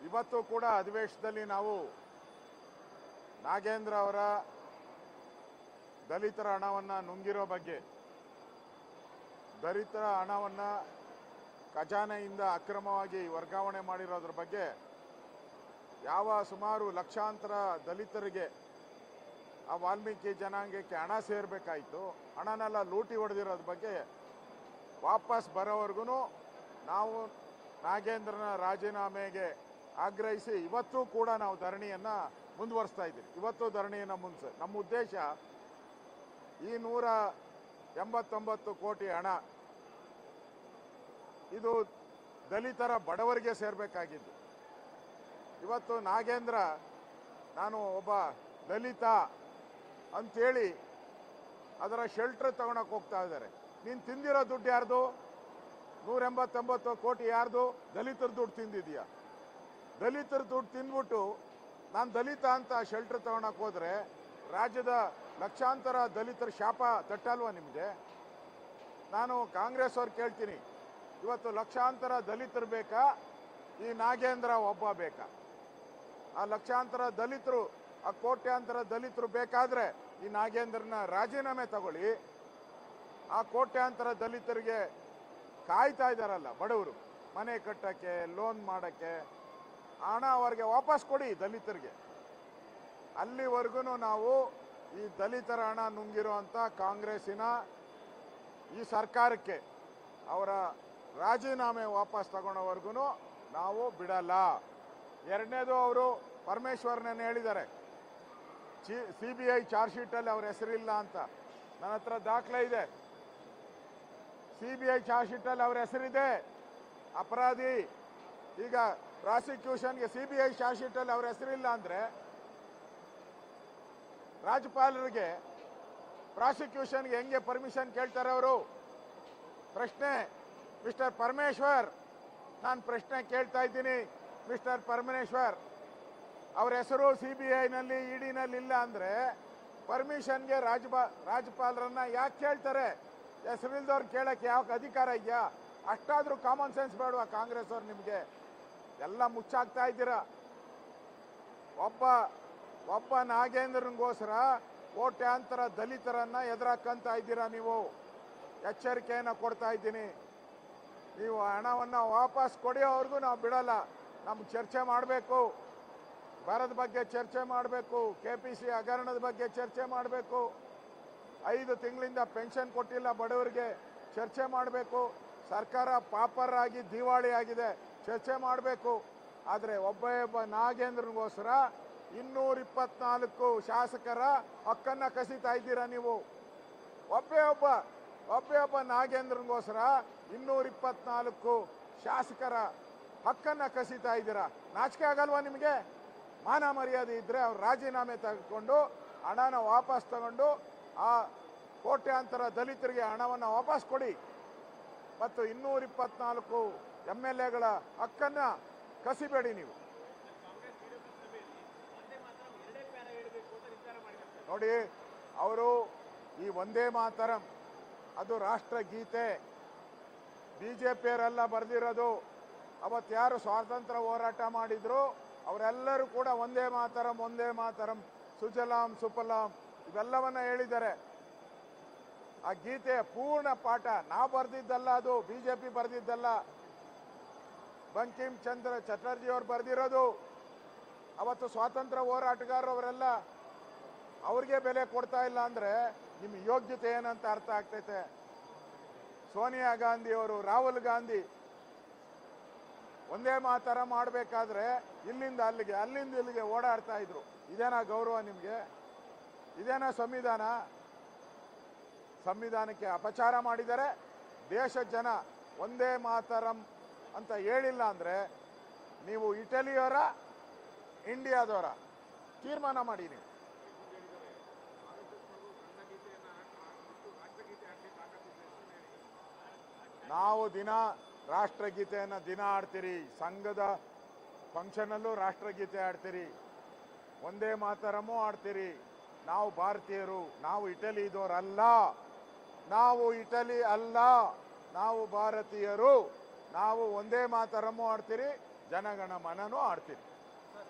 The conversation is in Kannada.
ಇವತ್ತು ಕೂಡ ಅಧಿವೇಶನದಲ್ಲಿ ನಾವು ನಾಗೇಂದ್ರ ಅವರ ದಲಿತರ ಹಣವನ್ನು ನುಂಗಿರೋ ಬಗ್ಗೆ, ದಲಿತರ ಹಣವನ್ನು ಖಜಾನೆಯಿಂದ ಅಕ್ರಮವಾಗಿ ವರ್ಗಾವಣೆ ಮಾಡಿರೋದ್ರ ಬಗ್ಗೆ, ಸುಮಾರು ಲಕ್ಷಾಂತರ ದಲಿತರಿಗೆ ಆ ವಾಲ್ಮೀಕಿ ಜನಾಂಗಕ್ಕೆ ಹಣ ಸೇರಬೇಕಾಯಿತು, ಹಣನೆಲ್ಲ ಲೂಟಿ ಹೊಡೆದಿರೋದ್ರ ಬಗ್ಗೆ ವಾಪಸ್ ಬರೋವರೆಗೂ ನಾವು ನಾಗೇಂದ್ರನ ರಾಜೀನಾಮೆಗೆ ಆಗ್ರಹಿಸಿ ಇವತ್ತು ಕೂಡ ನಾವು ಧರಣಿಯನ್ನು ಮುಂದುವರಿಸ್ತಾ ಇದ್ದೀವಿ. ಇವತ್ತು ಧರಣಿಯನ್ನು ನಮ್ಮ ಉದ್ದೇಶ ಈ 189 ಕೋಟಿ ಹಣ ಇದು ದಲಿತರ ಬಡವರಿಗೆ ಸೇರಬೇಕಾಗಿದ್ದು. ಇವತ್ತು ನಾಗೇಂದ್ರ ನಾನು ಒಬ್ಬ ದಲಿತ ಅಂಥೇಳಿ ಅದರ ಶೆಲ್ಟರ್ ತಗೊಳಕ್ಕೆ ಹೋಗ್ತಾ ಇದ್ದಾರೆ. ನೀನು ತಿಂದಿರೋ ದುಡ್ಡು ಯಾರ್ದು? 189 ಕೋಟಿ ಯಾರ್ದು? ದಲಿತರ ದುಡ್ಡು ತಿಂದಿದ್ಯಾ? ದಲಿತರ ದುಡ್ಡು ತಿಂದ್ಬಿಟ್ಟು ನಾನು ದಲಿತ ಅಂತ ಶೆಲ್ಟರ್ ತಗೊಳಕ್ಕೆ ಹೋದರೆ ರಾಜ್ಯದ ಲಕ್ಷಾಂತರ ದಲಿತರ ಶಾಪ ತಟ್ಟಲ್ವ ನಿಮಗೆ? ನಾನು ಕಾಂಗ್ರೆಸ್ ಅವ್ರು ಕೇಳ್ತೀನಿ, ಇವತ್ತು ಲಕ್ಷಾಂತರ ದಲಿತರು ಬೇಕಾ, ಈ ನಾಗೇಂದ್ರ ಒಬ್ಬ ಬೇಕಾ? ಆ ಲಕ್ಷಾಂತರ ದಲಿತರು, ಆ ಕೋಟ್ಯಾಂತರ ದಲಿತರು ಬೇಕಾದರೆ ಈ ನಾಗೇಂದ್ರನ ರಾಜೀನಾಮೆ ತಗೊಳ್ಳಿ. ಆ ಕೋಟ್ಯಾಂತರ ದಲಿತರಿಗೆ ಕಾಯ್ತಾ ಇದ್ದಾರಲ್ಲ ಬಡವರು, ಮನೆ ಕಟ್ಟಕ್ಕೆ, ಲೋನ್ ಮಾಡೋಕ್ಕೆ, ಹಣ ಅವ್ರಿಗೆ ವಾಪಸ್ ಕೊಡಿ ದಲಿತರಿಗೆ. ಅಲ್ಲಿವರೆಗೂ ನಾವು ಈ ದಲಿತರ ಹಣ ನುಂಗಿರುವಂಥ ಕಾಂಗ್ರೆಸ್ಸಿನ ಈ ಸರ್ಕಾರಕ್ಕೆ ಅವರ ರಾಜೀನಾಮೆ ವಾಪಸ್ ತಗೊಳ್ಳೋವರೆಗೂ ನಾವು ಬಿಡಲ್ಲ. ಎರಡನೇದು, ಅವರು ಪರಮೇಶ್ವರ್ನೇ ಹೇಳಿದ್ದಾರೆ CBI ಚಾರ್ಜ್ ಶೀಟಲ್ಲಿ ಅವ್ರ ಹೆಸರಿಲ್ಲ ಅಂತ. ನನ್ನ ಹತ್ರ ದಾಖಲೆ ಇದೆ. CBI ಚಾರ್ಜ್ ಶೀಟಲ್ಲಿ ಅವ್ರ ಹೆಸರಿದೆ, ಅಪರಾಧಿ. ಈಗ ಪ್ರಾಸಿಕ್ಯೂಷನ್ಗೆ CBI ಚಾರ್ಜ್ ಶೀಟಲ್ಲಿ ಅವ್ರ ಹೆಸರಿಲ್ಲ ಅಂದರೆ ರಾಜ್ಯಪಾಲರಿಗೆ ಪ್ರಾಸಿಕ್ಯೂಷನ್ಗೆ ಹೆಂಗೆ ಪರ್ಮಿಷನ್ ಕೇಳ್ತಾರೆ ಅವರು? ಪ್ರಶ್ನೆ ಮಿಸ್ಟರ್ ಪರಮೇಶ್ವರ್, ನಾನು ಪ್ರಶ್ನೆ ಕೇಳ್ತಾ ಇದ್ದೀನಿ. ಮಿಸ್ಟರ್ ಪರಮೇಶ್ವರ್, ಅವ್ರ ಹೆಸರು CBIನಲ್ಲಿ EDನಲ್ಲಿ ಇಲ್ಲ ಅಂದರೆ ಪರ್ಮಿಷನ್ಗೆ ರಾಜ್ಯಪಾಲರನ್ನ ಯಾಕೆ ಕೇಳ್ತಾರೆ? ಹೆಸರಿಲ್ದವ್ರು ಕೇಳಕ್ಕೆ ಯಾವ ಅಧಿಕಾರ ಇದೆಯಾ? ಅಷ್ಟಾದರೂ ಕಾಮನ್ ಸೆನ್ಸ್ ಬೇಡವಾ ಕಾಂಗ್ರೆಸ್ ಅವ್ರು? ನಿಮಗೆ ಎಲ್ಲ ಮುಚ್ಚಾಕ್ತಾ ಇದ್ದೀರಾ. ಒಬ್ಬ ನಾಗೇಂದ್ರನಿಗೋಸ್ಕರ ಕೋಟ್ಯಾಂತರ ದಲಿತರನ್ನ ಎದುರಾಕಂತ ಇದ್ದೀರಾ ನೀವು. ಎಚ್ಚರಿಕೆಯನ್ನು ಕೊಡ್ತಾ ಇದ್ದೀನಿ. ನೀವು ಹಣವನ್ನು ವಾಪಸ್ ಕೊಡಿಯೋವರೆಗೂ ನಾವು ಬಿಡಲ್ಲ. ನಮ್ಗೆ ಚರ್ಚೆ ಮಾಡಬೇಕು, ಬರದ ಬಗ್ಗೆ ಚರ್ಚೆ ಮಾಡಬೇಕು, KPC ಹಗರಣದ ಬಗ್ಗೆ ಚರ್ಚೆ ಮಾಡಬೇಕು, 5 ತಿಂಗಳಿಂದ ಪೆನ್ಷನ್ ಕೊಟ್ಟಿಲ್ಲ ಬಡವರಿಗೆ, ಚರ್ಚೆ ಮಾಡಬೇಕು. ಸರ್ಕಾರ ಪಾಪರ್ ಆಗಿ ದಿವಾಳಿ ಆಗಿದೆ, ಚರ್ಚೆ ಮಾಡಬೇಕು. ಆದರೆ ಒಬ್ಬ ನಾಗೇಂದ್ರನಿಗೋಸ್ಕರ 224 ಶಾಸಕರ ಹಕ್ಕನ್ನು ಕಸಿತಾ ಇದ್ದೀರಾ ನೀವು. ಒಬ್ಬ ನಾಗೇಂದ್ರನಿಗೋಸ್ಕರ 224 ಶಾಸಕರ ಹಕ್ಕನ್ನು ಕಸಿತಾ ಇದ್ದೀರಾ. ನಾಚಿಕೆ ಆಗಲ್ವಾ ನಿಮಗೆ? ಮಾನ ಮರ್ಯಾದೆ ಇದ್ದರೆ ಅವ್ರು ರಾಜೀನಾಮೆ ತೆಗೆದುಕೊಂಡು ಹಣನ ವಾಪಸ್ ತಗೊಂಡು ಆ ಕೋಟ್ಯಾಂತರ ದಲಿತರಿಗೆ ಹಣವನ್ನು ವಾಪಸ್ ಕೊಡಿ. ಮತ್ತು 224 MLAಗಳ ಹಕ್ಕನ್ನು ಕಸಿಬೇಡಿ ನೀವು. ನೋಡಿ, ಅವರು ಈ ವಂದೇ ಮಾತರಂ ಅದು ರಾಷ್ಟ್ರಗೀತೆ, BJPಯವರೆಲ್ಲ ಬರೆದಿರೋದು. ಅವತ್ತು ಯಾರು ಸ್ವಾತಂತ್ರ್ಯ ಹೋರಾಟ ಮಾಡಿದ್ರು ಅವರೆಲ್ಲರೂ ಕೂಡ ವಂದೇ ಮಾತರಂ, ವಂದೇ ಮಾತರಂ, ಸುಜಲಾಂ ಸುಫಲಾಂ ಇವೆಲ್ಲವನ್ನ ಹೇಳಿದ್ದಾರೆ. ಆ ಗೀತೆಯ ಪೂರ್ಣ ಪಾಠ ನಾವು ಬರೆದಿದ್ದಲ್ಲ, ಅದು BJP ಬರೆದಿದ್ದಲ್ಲ, ಬಂಕಿಮ್ ಚಂದ್ರ ಚಟರ್ಜಿ ಅವರು ಬರೆದಿರೋದು. ಅವತ್ತು ಸ್ವಾತಂತ್ರ್ಯ ಹೋರಾಟಗಾರರು ಅವರೆಲ್ಲ ಅವ್ರಿಗೆ ಬೆಲೆ ಕೊಡ್ತಾ ಇಲ್ಲ ಅಂದರೆ ನಿಮ್ಮ ಯೋಗ್ಯತೆ ಏನಂತ ಅರ್ಥ ಆಗ್ತೈತೆ. ಸೋನಿಯಾ ಗಾಂಧಿ ಅವರು, ರಾಹುಲ್ ಗಾಂಧಿ ಒಂದೇ ಮಾತರ ಮಾಡಬೇಕಾದ್ರೆ ಇಲ್ಲಿಂದ ಅಲ್ಲಿಗೆ, ಅಲ್ಲಿಂದ ಇಲ್ಲಿಗೆ ಓಡಾಡ್ತಾ ಇದ್ರು. ಇದೇನಾ ಗೌರವ ನಿಮಗೆ? ಇದೇನಾ ಸಂವಿಧಾನ? ಸಂವಿಧಾನಕ್ಕೆ ಅಪಚಾರ ಮಾಡಿದರೆ ದೇಶದ ಜನ ಒಂದೇ ಮಾತರಂ ಅಂತ ಹೇಳಿಲ್ಲ ಅಂದರೆ ನೀವು ಇಟಲಿಯವರ, ಇಂಡಿಯಾದವರ ತೀರ್ಮಾನ ಮಾಡಿ. ನೀವು ನಾವು ದಿನ ರಾಷ್ಟ್ರಗೀತೆಯನ್ನು ದಿನ ಆಡ್ತೀರಿ, ಸಂಘದ ಫಂಕ್ಷನಲ್ಲೂ ರಾಷ್ಟ್ರಗೀತೆ ಆಡ್ತೀರಿ, ಒಂದೇ ಮಾತರಮೂ ಆಡ್ತೀರಿ. ನಾವು ಭಾರತೀಯರು, ನಾವು ಇಟಲಿದವರಲ್ಲ, ನಾವು ಇಟಲಿ ಅಲ್ಲ, ನಾವು ಭಾರತೀಯರು. ನಾವು ಒಂದೇ ಮಾತರಮೂ ಆಡ್ತೀರಿ, ಜನಗಣ ಮನನೂ ಆಡ್ತೀನಿ.